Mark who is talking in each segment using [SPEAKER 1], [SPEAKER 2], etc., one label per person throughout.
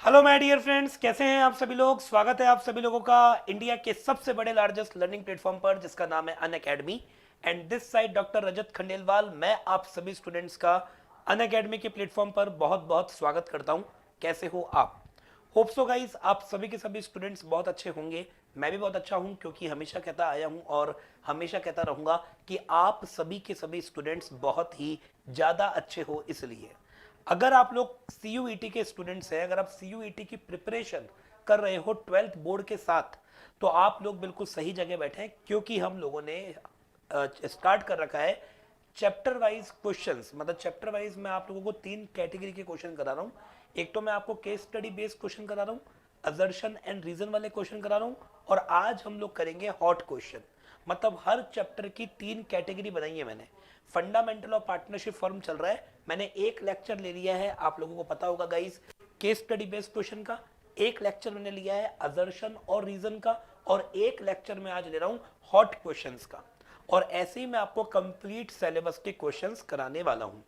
[SPEAKER 1] Hello my dear friends, कैसे हैं आप सभी लोग। स्वागत है आप सभी लोगों का इंडिया के सबसे बड़े लार्जेस्ट लर्निंग प्लेटफॉर्म पर जिसका नाम है Unacademy. And this side doctor Rajat Khandelwal, मैं आप सभी स्टूडेंट्स का अनअकैडमी के प्लेटफॉर्म पर बहुत बहुत स्वागत करता हूं। कैसे हो आप? होप सो गाइस, आप सभी के सभी स्टूडेंट्स बहुत अच्छे होंगे। मैं भी बहुत अच्छा हूं क्योंकि हमेशा कहता आया हूं और हमेशा कहता रहूंगा कि आप सभी के सभी स्टूडेंट्स बहुत ही ज़्यादा अच्छे हो। इसलिए अगर आप लोग सी यू ई टी के स्टूडेंट्स हैं, अगर आप सी यू ई टी की प्रिपरेशन कर रहे हो 12th बोर्ड के साथ, तो आप लोग बिल्कुल सही जगह बैठे हैं क्योंकि हम लोगों ने स्टार्ट कर रखा है चैप्टर वाइज क्वेश्चंस। मतलब चैप्टर वाइज मैं आप लोगों को 3 कैटेगरी के क्वेश्चन करा रहा हूँ। एक तो मैं आपको केस स्टडी बेस्ड क्वेश्चन करा रहा हूँ, अजर्शन एंड रीजन वाले क्वेश्चन करा रहा हूँ, और आज हम लोग करेंगे हॉट क्वेश्चन। मतलब हर चैप्टर की 3 कैटेगरी बनाई है मैंने। फंडामेंटल ऑफ पार्टनरशिप फॉर्म चल रहा है, मैंने एक लेक्चर ले लिया है, आप लोगों को पता होगा guys, case study based question का। एक लेक्चर मैंने लिया है अजर्शन और रीजन का, और एक लेक्चर मैं आज ले रहा हूं हॉट क्वेश्चंस का। और ऐसे ही मैं आपको कंप्लीट सिलेबस के क्वेश्चंस कराने वाला हूं।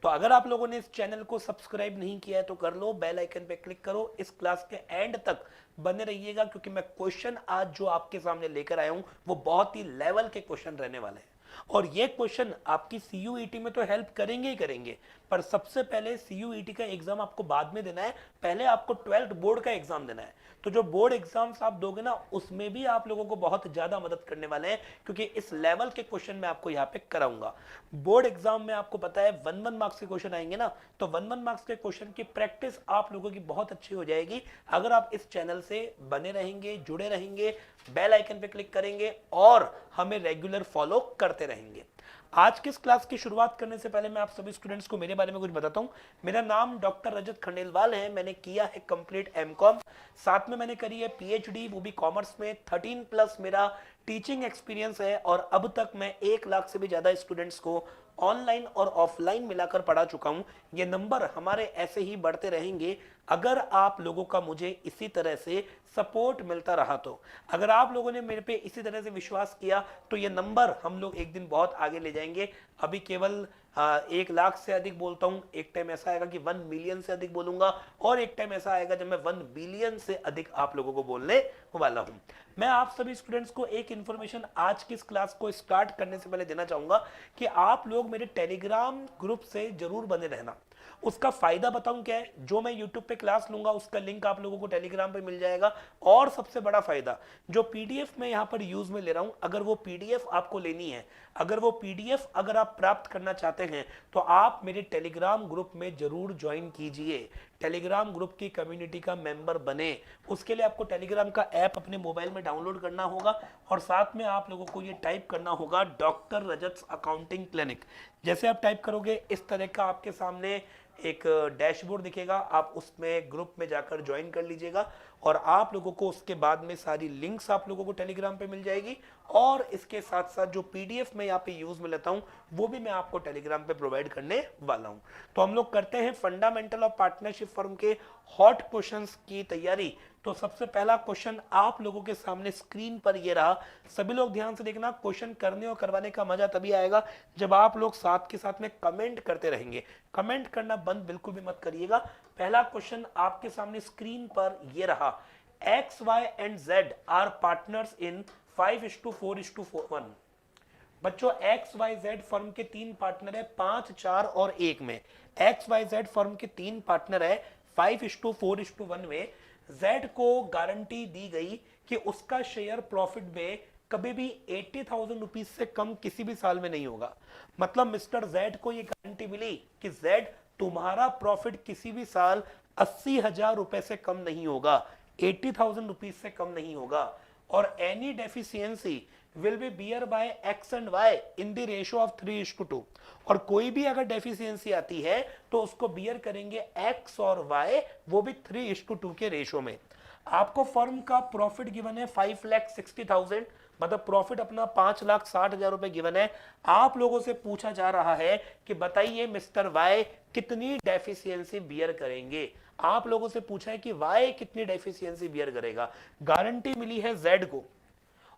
[SPEAKER 1] तो अगर आप लोगों ने इस चैनल को सब्सक्राइब नहीं किया है तो कर लो, बेल आइकन पे क्लिक करो, इस क्लास के एंड तक बने रहिएगा क्योंकि मैं क्वेश्चन आज जो आपके सामने लेकर आया हूं वो बहुत ही लेवल के क्वेश्चन रहने वाले हैं। और ये क्वेश्चन आपकी सी यू ई टी में तो हेल्प करेंगे ही करेंगे, पर सबसे पहले सी यू ई टी का एग्जाम आपको बाद में देना है, पहले आपको 12th बोर्ड का एग्जाम देना है। तो जो बोर्ड एग्जाम्स आप दोगे ना, उसमें भी आप लोगों को बहुत ज्यादा मदद करने वाले हैं क्योंकि इस लेवल के क्वेश्चन मैं आपको यहाँ पे कराऊंगा। बोर्ड एग्जाम में आपको पता है 1-1 मार्क्स के क्वेश्चन आएंगे ना, तो 1-1 मार्क्स के क्वेश्चन की प्रैक्टिस आप लोगों की बहुत अच्छी हो जाएगी अगर आप इस चैनल से बने रहेंगे, जुड़े रहेंगे, बेल आइकन पे क्लिक करेंगे और हमें रेगुलर फॉलो करते रहेंगे। आज किस क्लास की शुरुआत करने से पहले मैं आप सभी स्टूडेंट्स को मेरे बारे में कुछ बताता हूं। मेरा नाम डॉक्टर रजत खंडेलवाल है, मैंने किया है कंप्लीट एमकॉम, साथ में मैंने करी है पीएचडी, वो भी कॉमर्स में। 13+ मेरा टीचिंग एक्सपीरियंस है और अब तक मैं 1 लाख से भी ज्यादा स्टूडेंट्स को ऑनलाइन और ऑफलाइन मिलाकर पढ़ा चुका हूं। ये नंबर हमारे ऐसे ही बढ़ते रहेंगे अगर आप लोगों का मुझे इसी तरह से सपोर्ट मिलता रहा। तो अगर आप लोगों ने मेरे पे इसी तरह से विश्वास किया तो ये नंबर हम लोग एक दिन बहुत आगे ले जाएंगे। अभी केवल 1 लाख से अधिक बोलता हूं, एक टाइम ऐसा आएगा कि 1 मिलियन से अधिक बोलूंगा, और एक टाइम ऐसा आएगा जब मैं 1 बिलियन से अधिक आप लोगों को बोलने वाला हूं। मैं आप सभी स्टूडेंट्स को एक इंफॉर्मेशन आज की इस क्लास को स्टार्ट करने से पहले देना चाहूंगा कि आप लोग मेरे टेलीग्राम ग्रुप से जरूर बने रहना। उसका फायदा बताऊं क्या है, जो मैं यूट्यूब पे क्लास लूंगा उसका लिंक आप लोगों को टेलीग्राम पे मिल जाएगा। और सबसे बड़ा फायदा, जो पीडीएफ मैं यहां पर यूज में ले रहा हूं, अगर वो पीडीएफ आपको लेनी है, अगर वो पीडीएफ अगर आप प्राप्त करना चाहते हैं तो आप मेरे टेलीग्राम ग्रुप में जरूर ज्वाइन कीजिए। टेलीग्राम ग्रुप की कम्युनिटी का मेंबर बने। उसके लिए आपको टेलीग्राम का ऐप अपने मोबाइल में डाउनलोड करना होगा और साथ में आप लोगों को ये टाइप करना होगा डॉक्टर रजत अकाउंटिंग क्लिनिक। जैसे आप टाइप करोगे इस तरह का आपके सामने एक डैशबोर्ड दिखेगा, आप उसमें ग्रुप में जाकर ज्वाइन कर लीजिएगा और आप लोगों को उसके बाद में सारी लिंक्स आप लोगों को टेलीग्राम पे मिल जाएगी। और इसके साथ साथ जो पीडीएफ मैं यहाँ पे यूज में लेता हूँ वो भी मैं आपको टेलीग्राम पे प्रोवाइड करने वाला हूँ। तो हम लोग करते हैं फंडामेंटल ऑफ पार्टनरशिप फर्म के हॉट क्वेश्चंस की तैयारी। तो सबसे पहला क्वेश्चन आप लोगों के सामने स्क्रीन पर ये रहा, सभी लोग ध्यान से देखना। क्वेश्चन करने और करवाने का मजा तभी आएगा जब आप लोग साथ के साथ में कमेंट करते रहेंगे। कमेंट करना बंद बिल्कुल भी मत करिएगा। पहला क्वेश्चन आपके सामने स्क्रीन पर ये रहा, X Y and Z are partners in 5:4:1। बच्चों एक्स वाई जेड फर्म के 3 पार्टनर है 5, 4 और 1 में। एक्स वाई जेड फर्म के 3 पार्टनर है 5:4:1 में। जेड को गारंटी दी गई कि उसका शेयर प्रॉफिट में कभी भी 80,000 रुपीज से कम किसी भी साल में नहीं होगा। मतलब मिस्टर जेड को यह गारंटी मिली कि जेड तुम्हारा प्रॉफिट किसी भी साल 80,000 रुपए से कम नहीं होगा, 80,000 रुपीज से कम नहीं होगा। और any deficiency will be bear by X and Y in the ratio of 3:2। और कोई भी अगर डेफिशिएंसी आती है तो उसको बियर करेंगे एक्स और वाई, वो भी 3:2 के रेशियो में। आपको फर्म का प्रॉफिट गिवन है 5,60,000, मतलब प्रॉफिट अपना 5,60,000 रुपए गिवन है। आप लोगों से पूछा जा रहा है कि बताइए मिस्टर वाई कितनी डेफिशिएंसी बियर करेंगे। आप लोगों से पूछा है कि वाई कितनी डेफिशिएंसी बियर करेगा। गारंटी मिली है जेड को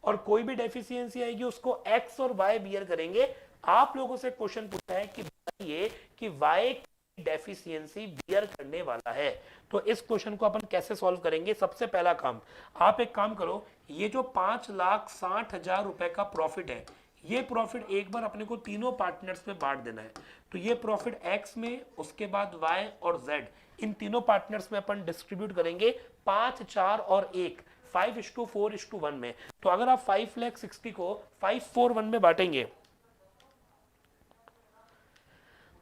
[SPEAKER 1] और कोई भी डेफिशिएंसी आएगी उसको एक्स और वाई बियर करेंगे। आप लोगों से क्वेश्चन पूछा है कि बताइए कि वाई डेफिशिएंसी बियर करने वाला है। तो इस क्वेश्चन को अपन कैसे सॉल्व करेंगे? सबसे पहला काम, आप एक काम करो, ये जो 5,60,000 रुपए का प्रॉफिट है, ये प्रॉफिट एक बार अपने को तीनों पार्टनर्स में बांट देना है। तो ये प्रॉफिट एक्स में, उसके बाद वाई और जेड, इन तीनों पार्टनर्स में अपन डिस्ट्रीब्यूट करेंगे 5, 4 और 1, 5:4:1 में। तो अगर आप 5,60,000 को 541 में बांटेंगे,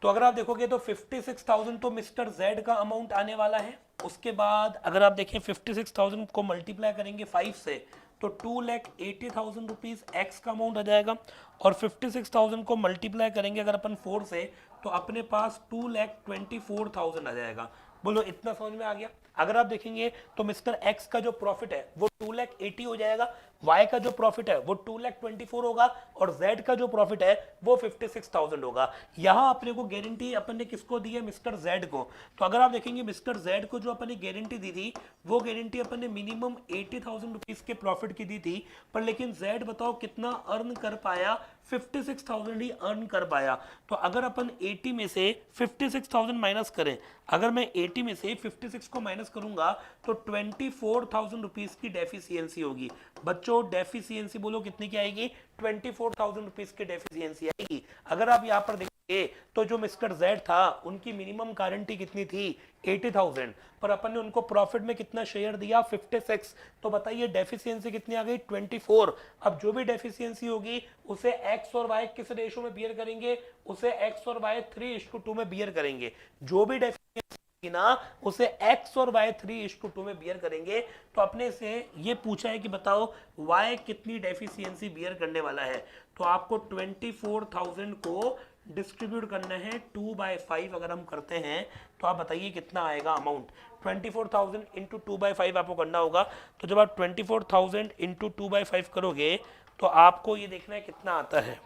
[SPEAKER 1] तो अगर आप देखोगे तो 56,000 तो मिस्टर जेड का अमाउंट आने वाला है। उसके बाद अगर आप देखें 56,000 को मल्टीप्लाई करेंगे 5 से, तो 2,80,000 रुपीज एक्स का अमाउंट आ जाएगा। और 56,000 को मल्टीप्लाई करेंगे अगर अपन 4 से, तो अपने पास 2,24,000 आ जाएगा। बोलो इतना समझ में आ गया? अगर आप देखेंगे तो मिस्टर एक्स का जो प्रॉफिट है वो 2,80,000 हो जाएगा, वाई का जो प्रॉफिट है वो 2,24,000 होगा, और जेड का जो प्रॉफिट है वो 56,000 होगा। यहां अपने को गारंटी अपन ने किसको दी है? मिस्टर जेड को। तो अगर आप देखेंगे मिस्टर जेड को जो अपन ने गारंटी दी थी, वो गारंटी अपन ने मिनिमम 80,000 रुपीज के प्रॉफिट की दी थी, पर लेकिन जेड बताओ कितना अर्न कर पाया? 56,000 ही अर्न कर पाया। तो अगर अपन 80 में से 56,000 माइनस करें, अगर मैं 80 में से 56 को माइनस करूंगा तो 24,000 रुपीज की डेफिशिएंसी होगी। बच्चों डेफिशिएंसी बोलो कितनी की आएगी? 24,000 रुपीज की डेफिशिएंसी आएगी। अगर आप यहाँ पर देखिए तो जो मिस्टर जेड था उनकी मिनिमम गारंटी कितनी थी? 80,000, पर अपन ने उनको प्रॉफिट में कितना शेयर दिया? 56। तो बताइए डेफिशिएंसी कितनी आ गई? 24। अब जो भी डेफिशिएंसी होगी उसे एक्स और वाई किस रेशो में बियर करेंगे? उसे एक्स और वाई 3:2 में बियर करेंगे। जो भी डेफिशिएंसी ना उसे x और y 3:2 में बियर करेंगे। तो अपने से ये पूछा है कि बताओ y कितनी डेफिशिएंसी बियर करने वाला है। तो आपको 24,000 को डिस्ट्रीब्यूट करना है 2/5। अगर हम करते हैं तो आप बताइए कितना आएगा अमाउंट? 24,000 इंटू 2/5 आपको करना होगा। तो जब आप 24,000 इंटू 2/5 करोगे तो आपको ये देखना है कितना आता है।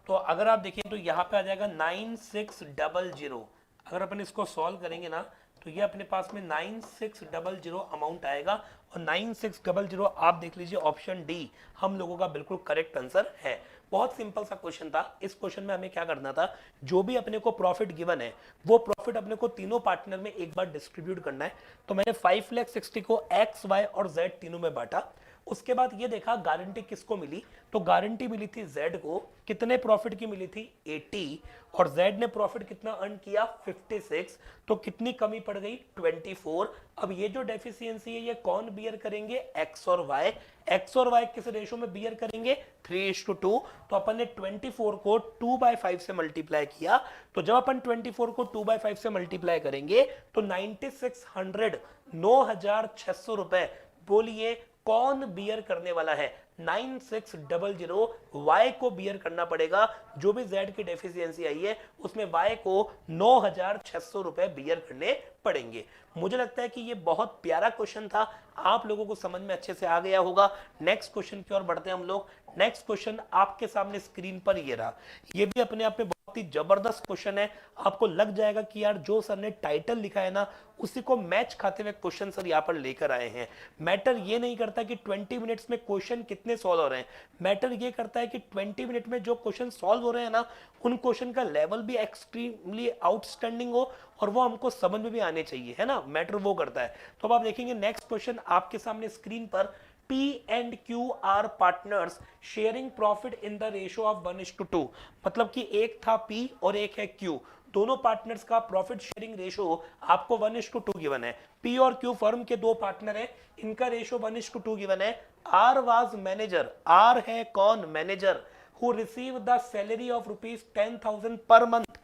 [SPEAKER 1] तो अगर आप देखें तो यहाँ पे आ जाएगा 9600। अगर अपन इसको सॉल्व करेंगे ना तो ये अपने पास में 9600 अमाउंट आएगा। और 9600 आप देख लीजिए ऑप्शन डी हम लोगों का बिल्कुल करेक्ट आंसर है। बहुत सिंपल सा क्वेश्चन था। इस क्वेश्चन में हमें क्या करना था? जो भी अपने को प्रॉफिट गिवन है वो प्रॉफिट अपने को तीनों पार्टनर में एक बार डिस्ट्रीब्यूट करना है। तो मैंने 5,60,000 को एक्स, वाई और जेड तीनों में बांटा। उसके बाद ये देखा गारंटी किसको मिली? तो गारंटी मिली थी जेड को। कितने प्रॉफिट की मिली थी? 80। और जेड ने प्रॉफिट कितना अर्न किया? 56। तो कितनी कमी पड़ गई? 24। अब ये जो डेफिशिएंसी है ये कौन बियर करेंगे? एक्स और वाई। एक्स और वाई किस रेशो में बियर करेंगे? 3:2। तो अपन ने 24 को 2/5 से मल्टीप्लाई किया। तो जब अपन 24 को 2/5 से मल्टीप्लाई करेंगे तो 9,600 रुपए बोलिए कौन बियर करने वाला है? 9600 वाई को बियर करना पड़ेगा। जो भी जेड की डेफिशिएंसी आई है उसमें वाई को 9,600 रुपए बियर करने पड़ेंगे। मुझे लगता है कि ये बहुत प्यारा क्वेश्चन था, आप लोगों को समझ में अच्छे से आ गया होगा। नेक्स्ट क्वेश्चन की ओर बढ़ते हैं हम लोग। नेक्स्ट क्वेश्चन आपके सामने स्क्रीन पर ये रहा। ये भी अपने आप में बहुत ही जबरदस्त क्वेश्चन है। आपको लग जाएगा कि यार जो सर ने टाइटल लिखा है ना उसी को मैच खाते हुए क्वेश्चन सर यहाँ पर लेकर आए हैं। मैटर ये नहीं करता कि 20 मिनट्स में क्वेश्चन कितने सॉल्व हो रहे हैं, मैटर ये करता है कि 20 मिनट में जो क्वेश्चन सॉल्व हो रहे हैं ना उन क्वेश्चन का लेवल भी एक्सट्रीमली आउटस्टैंडिंग हो और वो हमको समझ में भी आने चाहिए, है ना। मैटर वो करता है। तो अब आप देखेंगे नेक्स्ट क्वेश्चन आपके सामने स्क्रीन पर। P and Q are partners sharing profit in the ratio of 1:2। मतलब कि एक था P और एक है Q, दोनों पार्टनर्स का प्रॉफिट शेयरिंग रेशो आपको 1:2 गिवन है। P और Q फर्म के दो पार्टनर हैं, इनका रेशो 1:2 गिवन है। R was मैनेजर, R है कौन? Manager, who received the salary of ₹10,000 पर मंथ।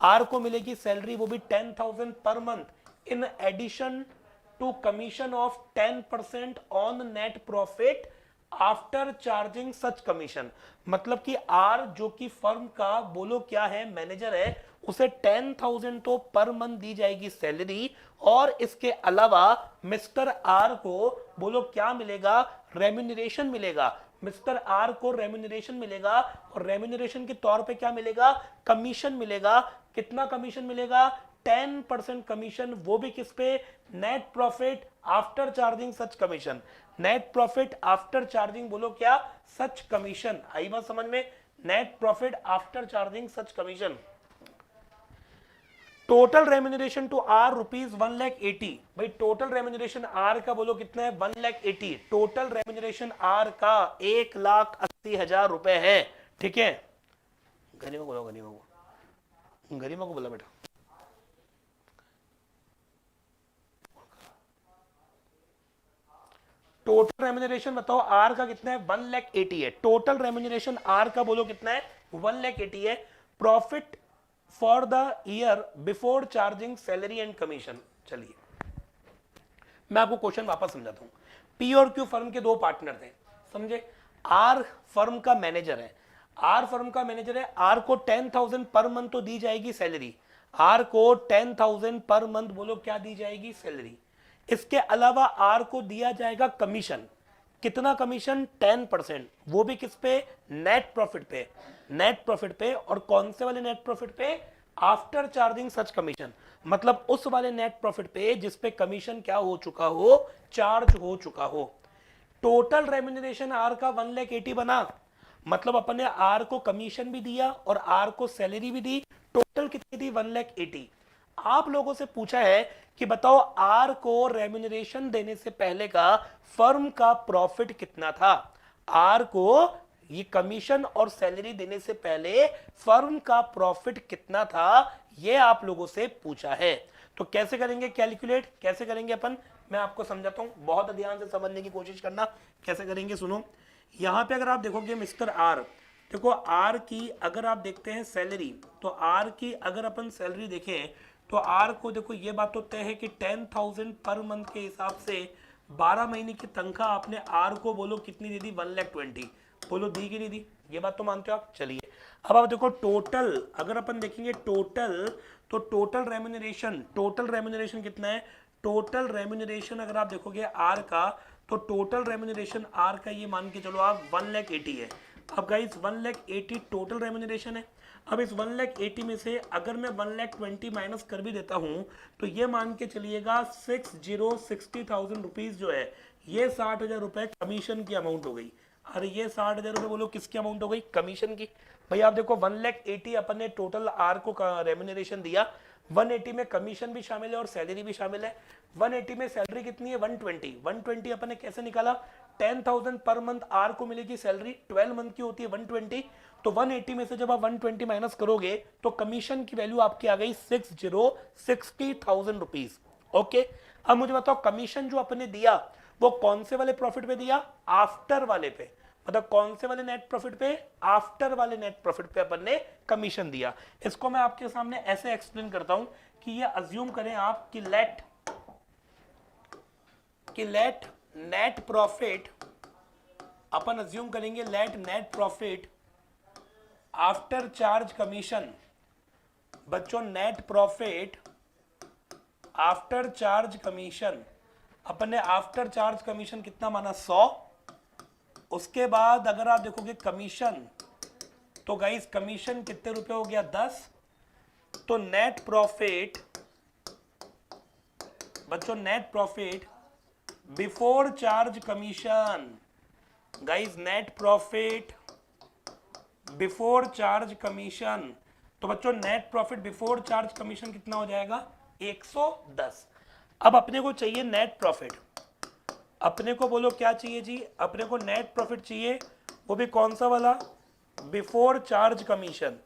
[SPEAKER 1] R को मिलेगी सैलरी वो भी 10,000 पर month in addition to commission of 10% on net profit after charging such commission। मतलब कि आर जो कि फर्म का बोलो क्या है? मैनेजर है, उसे 10,000 तो पर मंथ दी जाएगी सैलरी, और इसके अलावा मिस्टर आर को बोलो क्या मिलेगा? रेम्यूनरेशन मिलेगा। मिस्टर आर को रेम्यूनरेशन मिलेगा और रेम्यूनरेशन के तौर पे क्या मिलेगा? कमीशन मिलेगा। कितना कमीशन मिलेगा? 10% कमीशन, वो भी किस पे? Net profit after charging such commission. Net profit after charging बोलो क्या? Such commission. आई बात समझ में? Net profit after charging such commission. Total remuneration to R rupees 1,80,000। भाई टोटल रेम्यूनरेशन आर का बोलो कितना है? 1,80,000। टोटल रेम्यूनरेशन आर का 1,80,000 रुपए है। ठीक है, गरिमा को बोलो, गरिमा को बोला बेटा। टोटल रेम्यूनरेशन बताओ आर का कितना है? 1,80,000 है। टोटल रेम्यूनरेशन आर का बोलो कितना है? 1,80,000 है। Profit for the year before charging salary and commission. चलिए मैं आपको क्वेश्चन वापस समझाता हूं। पी और क्यू फर्म के दो पार्टनर थे, समझे? आर फर्म का मैनेजर है, आर फर्म का मैनेजर है। आर को 10,000 पर मंथ तो दी जाएगी सैलरी, आर को 10,000 पर मंथ बोलो क्या दी जाएगी? सैलरी। इसके अलावा आर को दिया जाएगा कमीशन। कितना कमीशन? 10%। वो भी किस पे? नेट प्रॉफिट पे। नेट प्रॉफिट पे। और कौन से वाले नेट प्रॉफिट पे? After charging such commission. मतलब उस वाले नेट प्रॉफिट पे जिस पे कमीशन क्या हो चुका हो? चार्ज हो चुका हो। टोटल रेम्यूनरेशन आर का 1,80,000 बना, मतलब अपन ने आर को कमीशन भी दिया और आर को सैलरी भी दी। टोटल कितनी थी? 1,80,000। आप लोगों से पूछा है कि बताओ आर को रेम्यूनरेशन देने से पहले का फर्म का प्रॉफिट कितना था? आर को ये कमीशन और सैलरी देने से पहले फर्म का प्रॉफिट कितना था, ये आप लोगों से पूछा है। तो कैसे करेंगे कैलकुलेट? कैसे करेंगे अपन? मैं आपको समझाता हूं, बहुत ध्यान से समझने की कोशिश करना। कैसे करेंगे सुनो। यहां पे अगर आप देखोगे मिस्टर आर, देखो आर की अगर आप देखते हैं सैलरी, तो आर की अगर अपन सैलरी देखें तो आर को देखो ये बात तो तय है कि 10,000 पर मंथ के हिसाब से 12 महीने की तनख्वाह आपने आर को बोलो कितनी दे दी? 1,20,000। बोलो दी कि नहीं दी? ये बात तो मानते हो आप? चलिए अब आप देखो टोटल, अगर अपन देखेंगे टोटल, तो टोटल रेम्यूनरेशन कितना है? टोटल रेम्यूनरेशन अगर आप देखोगे आर का, तो टोटल रेम्यूनरेशन आर का ये मान के चलो आप 1,80,000 है। अब गाइस 1,80,000 टोटल रेम्यूनरेशन है। अब इस 1,80,000 में से अगर मैं 1,20,000 माइनस कर भी देता हूं तो ये मान के चलिएगा 60,000 रुपीज जो है, ये 60,000 रुपए कमीशन की अमाउंट हो गई। अरे ये 60,000 रुपए बोलो किसकी अमाउंट हो गई? कमीशन की। भाई आप देखो 1,80,000 अपन ने टोटल आर को रेम्यूनरेशन दिया, 180 में कमीशन भी शामिल है और सैलरी भी शामिल है। 180 में सैलरी कितनी है? 120 अपन ने कैसे निकाला? 10,000 पर मंथ आर को मिलेगी सैलरी, 12 मंथ की होती है 120। तो 180 में से जब आप 120 माइनस करोगे तो कमीशन की वैल्यू आपकी आ गई 60,000 रुपीज। ओके, अब मुझे बताओ कमीशन जो अपने दिया वो कौन से वाले प्रॉफिट पे दिया? आफ्टर वाले पे। मतलब कौन से वाले नेट प्रॉफिट पे? आफ्टर वाले नेट प्रॉफिट पे अपन ने कमीशन दिया। इसको मैं आपके सामने ऐसे एक्सप्लेन करता हूं कि ये अज्यूम करें आप कि लेट नेट प्रॉफिट, अपन अज्यूम करेंगे let net profit after charge commission. बच्चों net profit after charge commission, अपन ने आफ्टर चार्ज कमीशन कितना माना? 100। उसके बाद अगर आप देखोगे कमीशन, तो गाइस कमीशन कितने रुपए हो गया? 10। तो नेट प्रॉफिट बच्चों, net profit before charge commission, guys net profit before charge commission, तो बच्चों net profit before charge commission कितना हो जाएगा? 110। अब अपने को चाहिए नेट प्रॉफिट, अपने को बोलो क्या चाहिए जी? अपने को नेट प्रॉफिट चाहिए, वो भी कौन सा वाला? Before charge commission.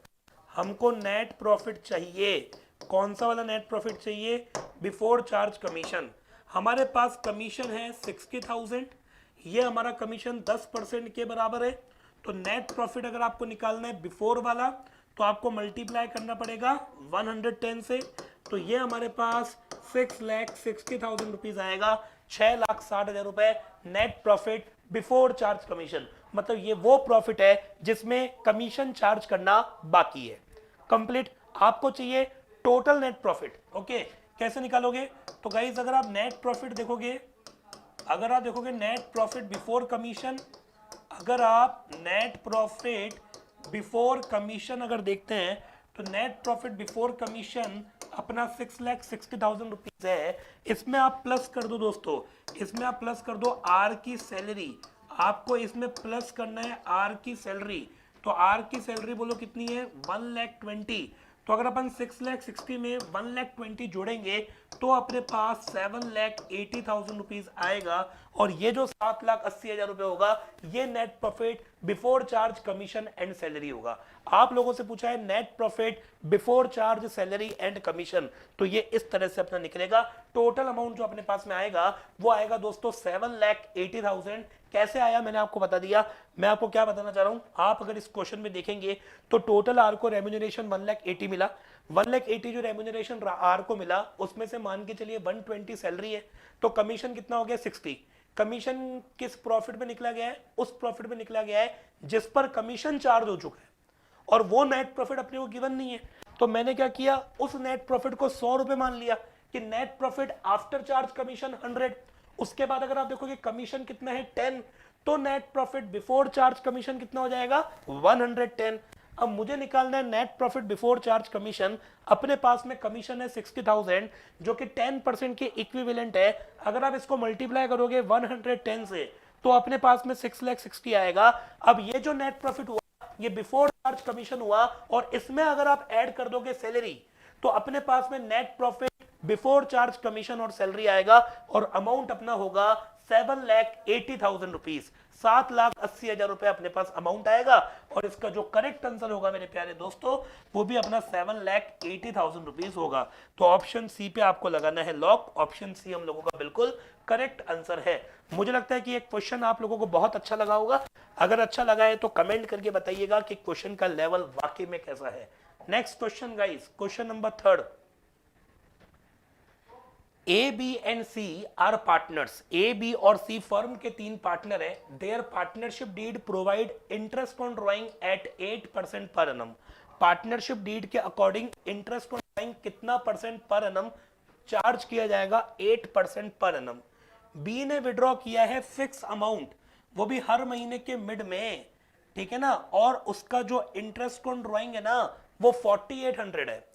[SPEAKER 1] हमको नेट प्रॉफिट चाहिए, कौन सा वाला नेट प्रॉफिट चाहिए? Before charge commission. हमारे पास कमीशन है 60,000, ये हमारा कमीशन 10% के बराबर है। तो नेट प्रॉफिट अगर आपको निकालना है बिफोर वाला, तो आपको मल्टीप्लाई करना पड़ेगा 110 से। तो ये हमारे पास 6,60,000 रुपीज आएगा, 6,60,000 रुपए net profit before charge commission. मतलब ये वो प्रॉफिट है जिसमें कमीशन चार्ज करना बाकी है। कंप्लीट। आपको चाहिए टोटल नेट प्रॉफिट। ओके, कैसे निकालोगे? तो गाइस अगर आप नेट प्रॉफिट देखोगे, अगर आप देखोगे नेट प्रॉफिट बिफोर कमीशन, अगर आप नेट प्रॉफिट बिफोर कमीशन अगर देखते हैं तो नेट प्रॉफिट बिफोर कमीशन अपना 6,60,000 रुपीज है। इसमें आप प्लस कर दो दोस्तों, इसमें आप प्लस कर दो आर की सैलरी। आपको इसमें प्लस करना है आर की सैलरी। तो आर की सैलरी बोलो कितनी है? 1,20,000। तो अगर अपन 6,60,000 में 1,20,000 जोड़ेंगे तो अपने पास 7,80,000 रुपीज आएगा। और ये जो 7,80,000 रुपए होगा ये net profit before charge commission and salary होगा। आप लोगों से पूछा है net profit before charge salary and commission, तो ये इस तरह से अपना निकलेगा। टोटल अमाउंट जो अपने पास में आएगा वो आएगा दोस्तों 7,80,000। कैसे आया मैंने आपको बता दिया। मैं आपको क्या बताना चाह रहा हूं, आप अगर इस क्वेश्चन में देखेंगे तो टोटल आर को रेम्यूनरेशन 1,80,000 मिला। 1,80,000 जो रेम्यूनरेशन आर को मिला उसमें से मान के चलिए 120 सैलरी है, तो कमीशन कितना हो गया 60। कमीशन किस प्रॉफिट में निकला गया है, उस प्रॉफिट में निकला गया है जिस पर कमीशन चार्ज हो चुका है, और वो नेट प्रॉफिट अपने को गिवन नहीं है। तो मैंने क्या किया, उस नेट प्रॉफिट को 100 रुपए मान लिया कि net profit after charge commission 100। उसके बाद अगर आप देखोगे कमीशन कितना है 10, तो net profit before charge commission कितना हो जाएगा 110। अब मुझे निकालना है net profit before charge commission. अपने पास में कमीशन है 60,000 जो कि 10% के इक्विवेलेंट है। अगर आप इसको मल्टीप्लाई करोगे 110 से तो अपने पास में 6,60,000 आएगा। अब ये जो नेट प्रॉफिट हुआ ये बिफोर चार्ज कमीशन हुआ, और इसमें अगर आप ऐड कर दोगे सैलरी तो अपने पास में net profit before charge commission और सैलरी आएगा, और अमाउंट अपना होगा 7,80,000 रुपीज। 7,80,000 रुपए अपने पास अमाउंट आएगा, और इसका जो करेक्ट आंसर होगा मेरे प्यारे दोस्तों वो भी अपना 7,80,000 रुपीज होगा। तो ऑप्शन सी पे आपको लगाना है लॉक। ऑप्शन सी हम लोगों का बिल्कुल करेक्ट आंसर है। मुझे लगता है कि ये क्वेश्चन आप लोगों को बहुत अच्छा लगा होगा। अगर अच्छा लगा है तो कमेंट करके बताइएगा कि क्वेश्चन का लेवल वाकई में कैसा है। Next question guys, question number 3। A B and C are partners. A B और सी फर्म के 3 पार्टनर है। Their partnership deed provide interest on drawing at 8% per annum. Partnership deed के अकॉर्डिंग इंटरेस्ट ऑन ड्रॉइंग कितना percent per annum charge किया जाएगा 8% per annum. B ने withdraw किया है फिक्स अमाउंट, वो भी हर महीने के मिड में, ठीक है ना, और उसका जो इंटरेस्ट ऑन ड्रॉइंग है ना वो 4800 है।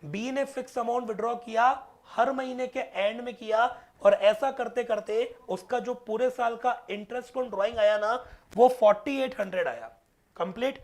[SPEAKER 1] बी ने फिक्स अमाउंट विड्रॉ किया, हर महीने के एंड में किया, और ऐसा करते करते उसका जो पूरे साल का इंटरेस्ट ऑन ड्रॉइंग आया ना वो 4800 आया complete.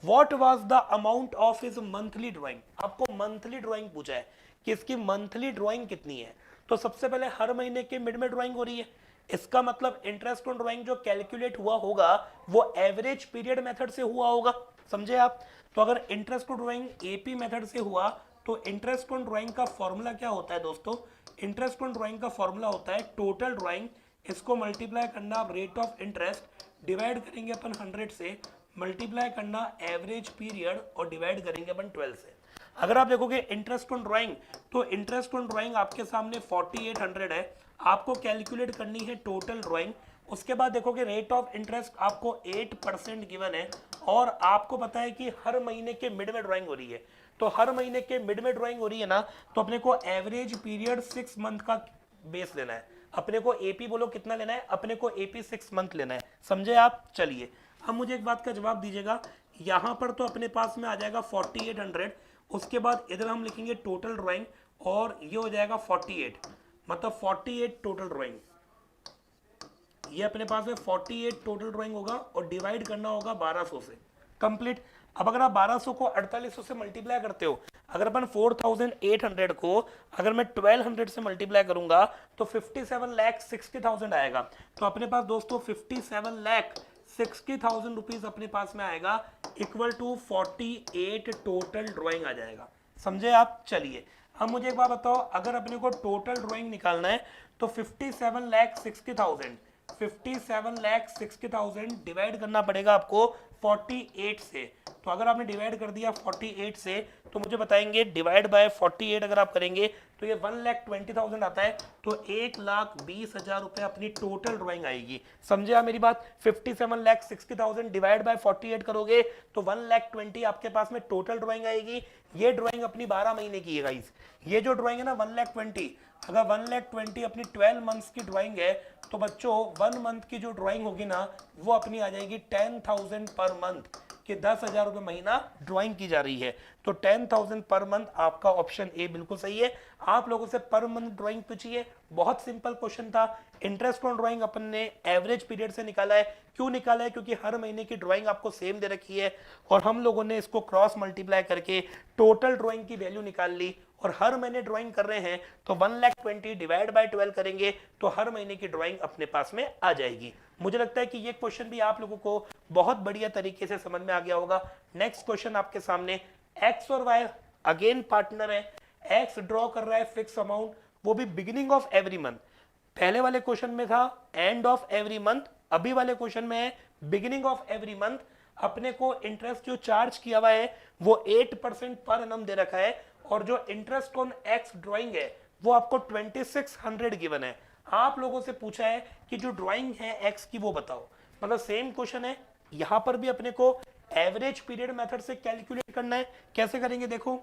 [SPEAKER 1] What was the amount of his monthly drawing. आपको मंथली ड्राइंग पूछा है कि इसकी मंथली ड्राइंग कितनी है। तो सबसे पहले हर महीने के मिड में ड्राइंग हो रही है, इसका मतलब इंटरेस्ट ऑन ड्राइंग जो कैलकुलेट हुआ होगा वो एवरेज पीरियड मेथड से हुआ होगा, समझे आप। तो अगर interest on drawing AP method से हुआ तो इंटरेस्ट ऑन ड्राइंग का फॉर्मूला क्या होता है दोस्तों। इंटरेस्ट ऑन ड्राइंग का फॉर्मूला होता है टोटल ड्राइंग, इसको मल्टीप्लाई करना रेट ऑफ इंटरेस्ट, डिवाइड करेंगे अपन 100 से, मल्टीप्लाई करना एवरेज पीरियड, और डिवाइड करेंगे अपन 12 से। अगर आप देखोगे इंटरेस्ट ऑन ड्राइंग तो इंटरेस्ट ऑन ड्राइंग आपके सामने 4800 है। आपको कैलकुलेट करनी है टोटल ड्राइंग। उसके बाद देखोगे रेट ऑफ इंटरेस्ट आपको 8% गिवन है, और आपको पता है कि हर महीने के मिड में ड्राइंग हो रही है। तो हर महीने के मिड में ड्राइंग हो रही है ना, तो अपने को एवरेज पीरियड 6 मंथ का बेस लेना है। अपने को एपी बोलो कितना लेना है, अपने को एपी 6 मंथ लेना है, समझे आप। चलिए अब मुझे एक बात का जवाब दीजिएगा। यहां पर तो अपने पास में आ जाएगा 4800, उसके बाद इधर हम लिखेंगे टोटल ड्राइंग, और ये हो जाएगा 48, मतलब 48 टोटल ड्राइंग। ये अपने पास में 48 टोटल ड्राइंग होगा, और डिवाइड करना होगा 1200 से कंप्लीट। अब अगर आप 1200 को 4800 से मल्टीप्लाई करते हो, अगर अपन 4800 को अगर मैं 1200 से मल्टीप्लाई करूंगा तो 57,60,000 आएगा। तो अपने पास दोस्तों 57,60,000 रुपीज अपने पास में आएगा, इक्वल टू 48 टोटल ड्राइंग आ जाएगा, समझे आप। चलिए अब मुझे एक बात बताओ, अगर अपने को टोटल ड्राइंग निकालना है तो 57,60,000 डिवाइड करना पड़ेगा आपको 48 से। तो अगर आपने डिवाइड कर दिया 48 से तो मुझे बताएंगे डिवाइड बाय 48 अगर आप करेंगे तो ये 1,20,000 आता है। तो 1,20,000 रुपए अपनी टोटल ड्राइंग आएगी, समझे आप मेरी बात। 57,60,000 डिवाइड बाय 48 करोगे तो 1,20,000 आपके पास में टोटल ड्राइंग आएगी। ये ड्राइंग अपनी 12 महीने की है गाइस। ये जो ड्राइंग है ना 1,20,000, अगर 1,20,000 अपनी 12 मंथ्स की ड्राइंग है तो बच्चों 1 मंथ की जो ड्राइंग होगी ना वो अपनी आ जाएगी 10,000 पर मंथ। कि 10,000 रुपये महीना ड्राइंग की जा रही है, तो 10,000 पर मंथ आपका ऑप्शन ए बिल्कुल सही है। आप लोगों से पर मंथ ड्राइंग पूछी है, बहुत सिंपल क्वेश्चन था। इंटरेस्ट ऑन ड्राइंग अपन ने एवरेज पीरियड से निकाला है। क्यों निकाला है? क्योंकि हर महीने की ड्राइंग आपको सेम दे रखी है और हम लोगों ने इसको क्रॉस मल्टीप्लाई करके टोटल ड्राइंग की वैल्यू निकाल ली, और हर महीने ड्राइंग कर रहे हैं तो 1,20,000 डिवाइड बाय 12 करेंगे तो हर महीने की ड्राइंग अपने पास में आ जाएगी। मुझे लगता है कि ये क्वेश्चन भी आप लोगों को बहुत बढ़िया तरीके से समझ में आ गया होगा। नेक्स्ट क्वेश्चन आपके सामने, एक्स और वाई अगेन पार्टनर है, एक्स ड्रॉ कर रहा है फिक्स अमाउंट, वो भी बिगिनिंग ऑफ एवरी मंथ। पहले वाले क्वेश्चन में था एंड ऑफ एवरी मंथ, अभी वाले क्वेश्चन में है बिगिनिंग ऑफ एवरी मंथ। अपने को इंटरेस्ट जो चार्ज किया हुआ है वो 8% पर एनम दे रखा है, और जो इंटरेस्ट ऑन एक्स ड्राइंग है वो आपको 2600 गिवन है। आप लोगों से पूछा है कि जो ड्राइंग है एक्स की वो बताओ, मतलब सेम क्वेश्चन है। यहां पर भी अपने को एवरेज पीरियड मेथड से कैलकुलेट करना है। कैसे करेंगे देखो,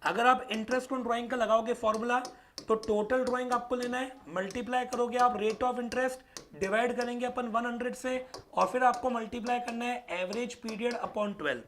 [SPEAKER 1] अगर आप इंटरेस्ट ऑन ड्राइंग का लगाओगे फॉर्मूला, तो टोटल ड्राइंग आपको लेना है, मल्टीप्लाई करोगे आप रेट ऑफ इंटरेस्ट, डिवाइड करेंगे अपन 100 से, और फिर आपको मल्टीप्लाई करना है एवरेज पीरियड अपॉन 12।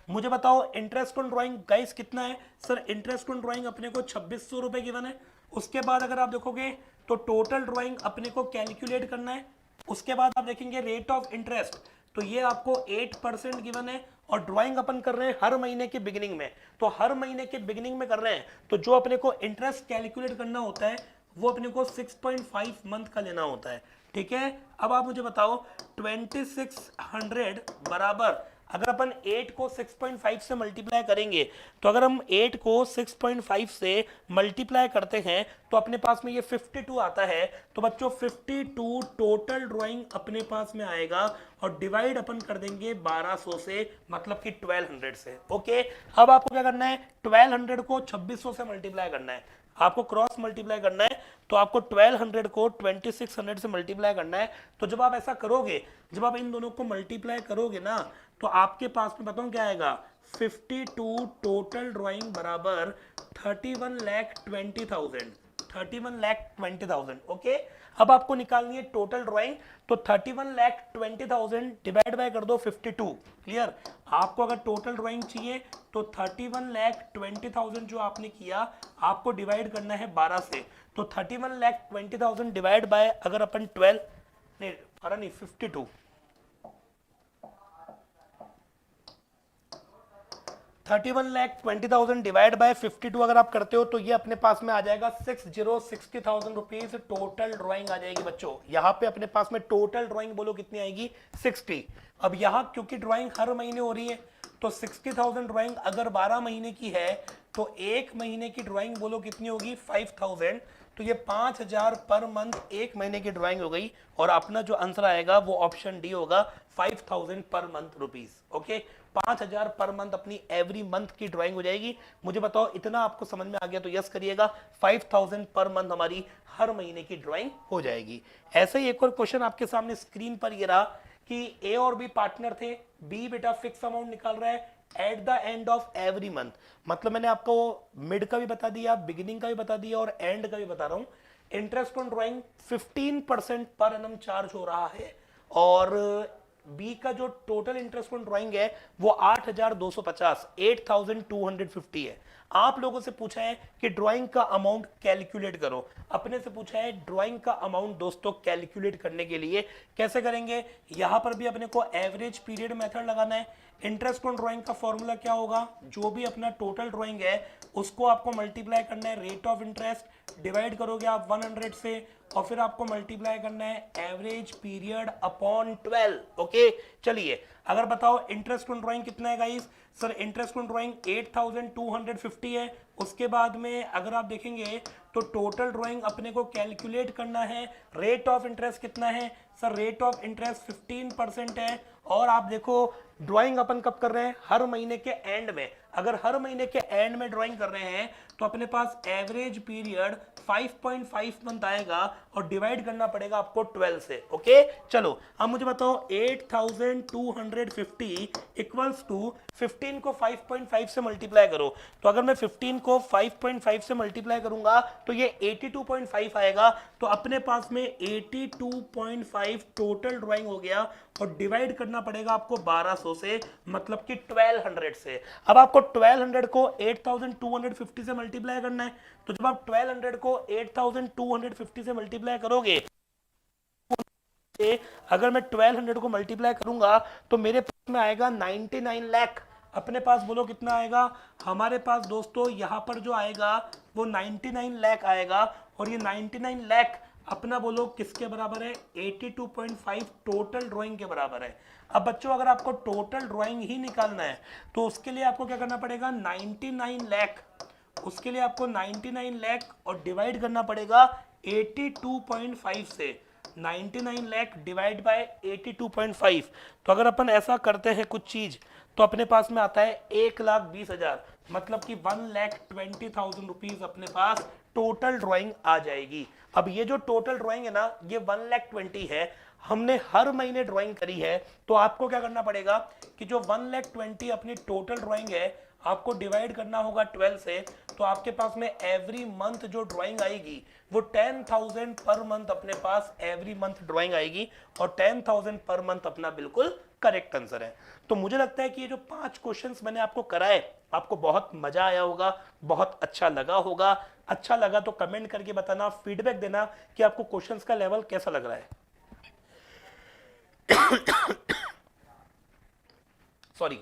[SPEAKER 1] मुझे बताओ इंटरेस्ट ऑन ड्राइंग गाइस कितना है? सर इंटरेस्ट ऑन ड्राइंग अपने को 2600 रुपए गिवन है। उसके बाद अगर आप देखोगे तो टोटल ड्राइंग अपने को कैलकुलेट करना है। उसके बाद आप देखेंगे रेट ऑफ इंटरेस्ट, तो ये आपको 8% गिवन है, और ड्राइंग अपन कर रहे हैं हर महीने के बिगिनिंग में, तो हर महीने के बिगिनिंग में कर रहे हैं, तो जो अपने को इंटरेस्ट कैलकुलेट करना होता है वो अपने को 6.5 मंथ का लेना होता है। ठीक है, अब आप मुझे बताओ 2600 बराबर, अगर अपन 8 को 6.5 से मल्टीप्लाई करेंगे, तो अगर हम 8 को 6.5 से मल्टीप्लाई करते हैं तो अपने पास में ये 52 आता है। तो बच्चों 52 टोटल ड्राइंग अपने पास में आएगा, और डिवाइड अपन कर देंगे 1200 से, मतलब कि 1200 से। ओके, अब आपको क्या करना है, 1200 को 2600 से मल्टीप्लाई करना है, आपको क्रॉस मल्टीप्लाई करना है, तो आपको 1200 को 2600 से मल्टीप्लाई करना है। तो जब आप ऐसा करोगे, जब आप इन दोनों को मल्टीप्लाई करोगे ना, तो आपके पास में बताऊं क्या आएगा, 52 टोटल ड्राइंग बराबर 31,20,000, 31,20,000। ओके, अब आपको निकालनी है टोटल ड्राइंग, तो 31,20,000 डिवाइड बाय कर दो 52। क्लियर? आपको अगर टोटल ड्राइंग चाहिए तो 31,20,000 जो आपने किया, आपको डिवाइड करना है 12 से, तो 31,20,000 डिवाइड बाय अगर अपन 12 नहीं 12 नहीं 52, 31,20,000 डिवाइड बाय 52 अगर आप करते हो तो ये अपने पास में आ जाएगा 60,000 रुपीज टोटल ड्राइंग आ जाएगी। बच्चों यहाँ पे अपने पास में टोटल ड्राइंग बोलो कितनी आएगी, 60। अब यहाँ क्योंकि ड्राइंग हर महीने हो रही है, तो 60,000 ड्राइंग अगर 12 महीने की है तो एक महीने की ड्राइंग बोलो कितनी होगी, 5,000। तो ये 5,000 पर मंथ एक महीने की ड्राइंग हो गई, और अपना जो आंसर आएगा वो ऑप्शन डी होगा, 5,000 per month rupees. Okay, 5,000 per month अपनी एवरी मंथ की ड्राइंग हो जाएगी। मुझे बताओ इतना आपको समझ में आ गया तो यस करिएगा, 5,000 पर मंथ हमारी हर महीने की ड्राइंग हो जाएगी। ऐसे ही एक और क्वेश्चन आपके सामने स्क्रीन पर ये रहा कि ए और बी पार्टनर थे, बी बेटा फिक्स अमाउंट निकाल रहा है at the end of every month. मतलब मैंने आपको मिड का भी बता दिया, बिगिनिंग का भी बता दिया, और एंड का भी बता रहा हूं। इंटरेस्ट ऑन ड्राइंग 15% पर एनम चार्ज हो रहा है, और बी का जो टोटल इंटरेस्ट ऑन ड्राइंग है वो 8,250 8,250 है। आप लोगों से पूछा है कि ड्राइंग का अमाउंट कैलकुलेट करो, अपने से पूछा है ड्राइंग का अमाउंट दोस्तों कैलकुलेट करने के लिए कैसे करेंगे। यहां पर भी अपने को एवरेज पीरियड मेथड लगाना है। इंटरेस्ट ऑन ड्राइंग का फॉर्मूला क्या होगा, जो भी अपना टोटल ड्राइंग है उसको आपको मल्टीप्लाई करना है रेट ऑफ इंटरेस्ट, डिवाइड करोगे आप 100 से, और फिर आपको मल्टीप्लाई करना है एवरेज पीरियड अपॉन 12। ओके, चलिए अगर बताओ इंटरेस्ट ऑन ड्राइंग कितना है guys, sir interest on drawing 8,250 है। उसके बाद में अगर आप देखेंगे तो टोटल ड्राइंग अपने को कैलकुलेट करना है, रेट ऑफ इंटरेस्ट कितना है, सर रेट ऑफ इंटरेस्ट 15% है। और आप देखो ड्राइंग अपन कब कर रहे हैं, हर महीने के एंड में। अगर हर महीने के एंड में ड्राइंग कर रहे हैं तो अपने पास एवरेज पीरियड 5.5 मंथ आएगा, और डिवाइड करना पड़ेगा आपको 12 से। ओके, चलो अब मुझे बताओ 8,250 इक्वल्स टू 15 को 5.5 से मल्टीप्लाई करो। तो अगर मैं 15 को 5.5 से मल्टीप्लाई करूंगा तो ये 82.5 आएगा। तो अपने पास में 82.5 टोटल ड्राइंग हो गया, और डिवाइड करना पड़ेगा आपको 1200 से, मतलब कि 1200 से। अब आपको 1200 को 8250 से मल्टीप्लाई करना है, तो जब आप 1200 को 8250 से मल्टीप्लाई करोगे, अगर मैं 1200 को मल्टीप्लाई करूंगा तो मेरे पास में आएगा 99 लाख। अपने पास बोलो कितना आएगा? हमारे पास दोस्तों यहाँ पर जो आएगा वो 99 लाख आएगा, और ये 99 लाख अपना बोलो किसके बराबर है? 82.5 टोटल ड्राइंग के बराबर है। अब बच्चों अगर आपको टोटल ड्राइंग ही निकालना है तो उसके लिए आपको क्या करना पड़ेगा? 99 लाख, उसके लिए आपको 99 लाख और डिवाइड करना पड़ेगा 82.5 से। 99 लाख डिवाइड बाय 82.5, तो अगर अपन ऐसा करते हैं कुछ चीज तो अपने पास में आता है 1,20,000, मतलब कि 1,20,000 रुपीज अपने पास टोटल ड्राइंग आ जाएगी। अब ये जो टोटल ड्राइंग है ना, ये 1,20,000 है, हमने हर महीने ड्राइंग करी है, तो आपको क्या करना पड़ेगा कि जो 1,20,000 अपनी टोटल ड्राइंग है आपको डिवाइड करना होगा 12 से, तो आपके पास में एवरी मंथ जो ड्राइंग आएगी वो 10,000 पर मंथ अपने पास एवरी मंथ ड्राइंग आएगी, और 10,000 पर मंथ अपना बिल्कुल करेक्ट आंसर है। तो मुझे लगता है कि ये जो 5 क्वेश्चंस मैंने आपको कराए आपको बहुत मजा आया होगा, बहुत अच्छा लगा होगा। अच्छा लगा तो कमेंट करके बताना, फीडबैक देना कि आपको क्वेश्चंस का लेवल कैसा लग रहा है। सॉरी,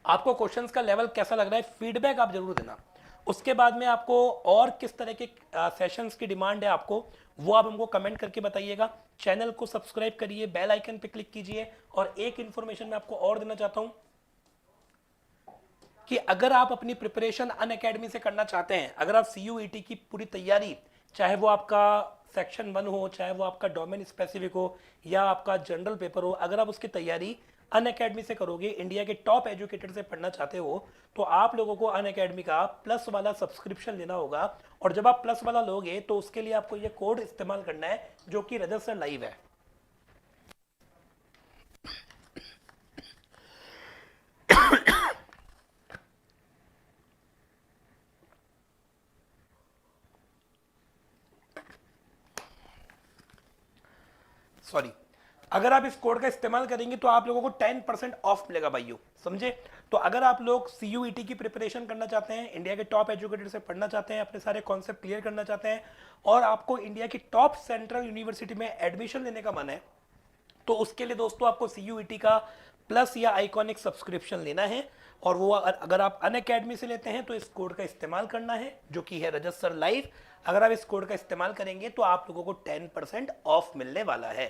[SPEAKER 1] आपको क्वेश्चंस का लेवल कैसा लग रहा है, फीडबैक आप जरूर देना। उसके बाद में आपको और किस तरह के सेशंस की डिमांड है आपको, वो आप हमको कमेंट करके बताइएगा। चैनल को सब्सक्राइब करिए, बेल आइकन पे क्लिक कीजिए। और एक इंफॉर्मेशन मैं आपको और देना चाहता हूं कि अगर आप अपनी प्रिपरेशन अनअकैडमी से करना चाहते हैं, अगर आप CUET की पूरी तैयारी, चाहे वो आपका सेक्शन 1 हो, चाहे वो आपका डोमेन स्पेसिफिक हो, या आपका जनरल पेपर हो, अगर आप उसकी तैयारी अनअकैडमी से करोगे, इंडिया के टॉप एजुकेटर से पढ़ना चाहते हो, तो आप लोगों को अनअकैडमी का प्लस वाला सब्सक्रिप्शन लेना होगा। और जब आप प्लस वाला लोगे तो उसके लिए आपको ये कोड इस्तेमाल करना है जो कि रजत सर लाइव है। सॉरी, अगर आप इस कोड का इस्तेमाल करेंगे तो आप लोगों को 10% ऑफ मिलेगा भाइयों, समझे? तो अगर आप लोग CUET की प्रिपरेशन करना चाहते हैं, इंडिया के टॉप एजुकेटर से पढ़ना चाहते हैं, अपने सारे कॉन्सेप्ट क्लियर करना चाहते हैं, और आपको इंडिया की टॉप सेंट्रल यूनिवर्सिटी में एडमिशन लेने का मन है, तो उसके लिए दोस्तों आपको CUET का प्लस या आइकॉनिक सब्सक्रिप्शन लेना है। और वो अगर आप अनअकैडमी से लेते हैं तो इस कोड का इस्तेमाल करना है जो कि है रजत सर लाइव। अगर आप इस कोड का इस्तेमाल करेंगे तो आप लोगों को 10% ऑफ मिलने वाला है।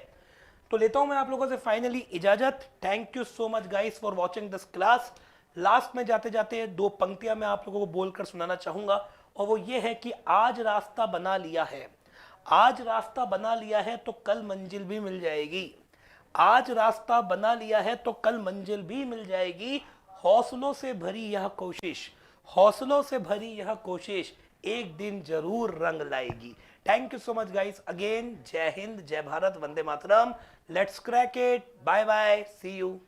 [SPEAKER 1] तो लेता हूं मैं आप लोगों से फाइनली इजाजत। Thank you so much guys for watching this class. Last में जाते जाते 2 पंक्तियां मैं आप लोगों को बोलकर सुनाना चाहूंगा, और वो ये है कि आज रास्ता बना लिया है, आज रास्ता बना लिया है तो कल मंजिल भी मिल जाएगी। आज रास्ता बना लिया है तो कल मंजिल भी मिल जाएगी। हौसलों से भरी यह कोशिश, हौसलों से भरी यह कोशिश एक दिन जरूर रंग लाएगी। Thank you so much guys again. जय हिंद, जय भारत, वंदे मातरम। Let's crack it. Bye bye, see you.